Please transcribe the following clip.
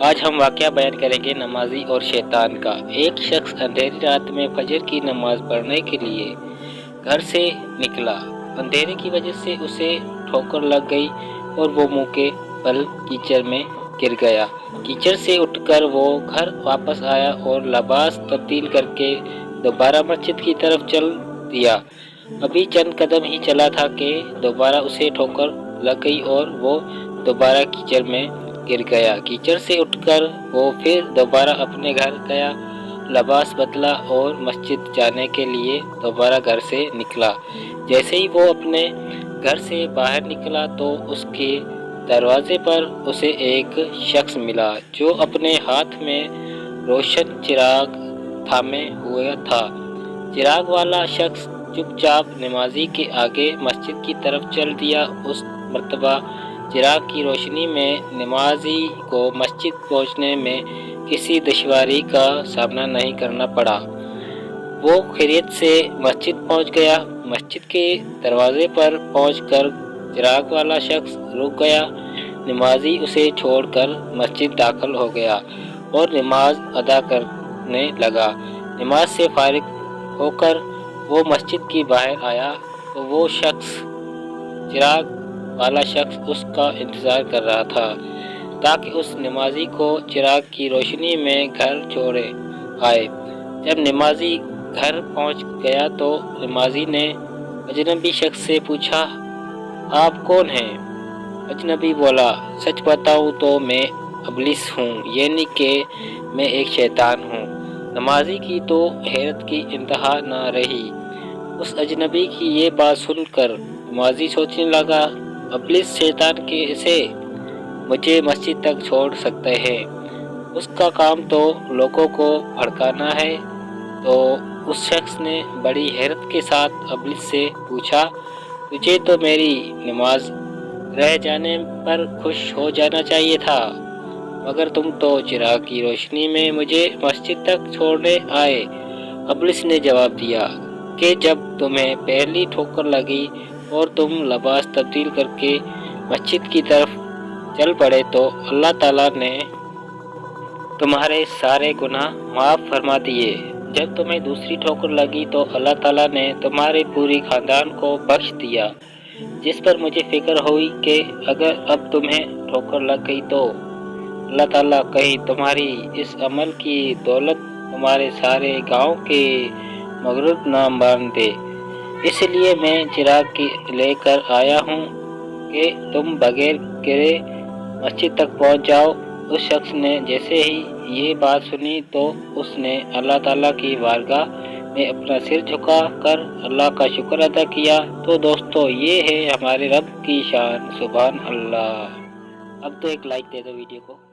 آج ہم واقعہ بیان کریں گے نمازی اور شیطان کا۔ ایک شخص اندھیری رات میں فجر کی نماز پڑھنے کے لیے گھر سے نکلا۔ اندھیرے کی وجہ سے اسے ٹھوکر لگ گئی اور وہ منہ کے بل کیچڑ میں گر گیا۔ کیچڑ سے اٹھ کر وہ گھر واپس آیا اور لباس تبدیل کر کے دوبارہ مسجد کی طرف چل دیا۔ ابھی چند قدم ہی چلا تھا کہ دوبارہ اسے ٹھوکر لگ گئی اور وہ دوبارہ کیچڑ میں گر گیا۔ کیچڑ سے اٹھ کر وہ پھر دوبارہ اپنے گھر گیا، لباس بدلا اور مسجد جانے کے لیے دوبارہ گھر سے نکلا۔ جیسے ہی وہ اپنے گھر سے باہر نکلا تو اس کے دروازے پر اسے ایک شخص ملا جو اپنے ہاتھ میں روشن چراغ تھامے ہوا تھا۔ چراغ والا شخص چپ چاپ نمازی کے آگے مسجد کی طرف چل دیا۔ اس مرتبہ چراغ کی روشنی میں نمازی کو مسجد پہنچنے میں کسی دشواری کا سامنا نہیں کرنا پڑا۔ وہ خیریت سے مسجد پہنچ گیا۔ مسجد کے دروازے پر پہنچ کر چراغ والا شخص رک گیا۔ نمازی اسے چھوڑ کر مسجد داخل ہو گیا اور نماز ادا کرنے لگا۔ نماز سے فارغ ہو کر وہ مسجد کی باہر آیا تو وہ چراغ والا شخص اس کا انتظار کر رہا تھا تاکہ اس نمازی کو چراغ کی روشنی میں گھر چھوڑے آئے۔ جب نمازی گھر پہنچ گیا تو نمازی نے اجنبی شخص سے پوچھا، آپ کون ہیں؟ اجنبی بولا، سچ بتاؤں تو میں ابلیس ہوں، یعنی کہ میں ایک شیطان ہوں۔ نمازی کی تو حیرت کی انتہا نہ رہی۔ اس اجنبی کی یہ بات سن کر نمازی سوچنے لگا، ابلیس شیطان کیسے مجھے مسجد تک چھوڑ سکتے ہیں؟ اس کا کام تو لوگوں کو بھڑکانا ہے۔ تو اس شخص نے بڑی حیرت کے ساتھ ابلیس سے پوچھا، تجھے تو میری نماز رہ جانے پر خوش ہو جانا چاہیے تھا، مگر تم تو چراغ کی روشنی میں مجھے مسجد تک چھوڑنے آئے۔ ابلیس نے جواب دیا کہ جب تمہیں پہلی ٹھوکر لگی اور تم لباس تبدیل کر کے مسجد کی طرف چل پڑے تو اللہ تعالیٰ نے تمہارے سارے گناہ معاف فرما دیے۔ جب تمہیں دوسری ٹھوکر لگی تو اللہ تعالیٰ نے تمہارے پوری خاندان کو بخش دیا، جس پر مجھے فکر ہوئی کہ اگر اب تمہیں ٹھوکر لگ گئی تو اللہ تعالیٰ کہیں تمہاری اس عمل کی دولت تمہارے سارے گاؤں کے مغرب نہ مان دے۔ اس لیے میں چراغ لے کر آیا ہوں کہ تم بغیر گرے مسجد تک پہنچ جاؤ۔ اس شخص نے جیسے ہی یہ بات سنی تو اس نے اللہ تعالیٰ کی بارگاہ میں اپنا سر جھکا کر اللہ کا شکر ادا کیا۔ تو دوستو، یہ ہے ہمارے رب کی شان، سبحان اللہ۔ اب تو ایک لائک دے دو ویڈیو کو۔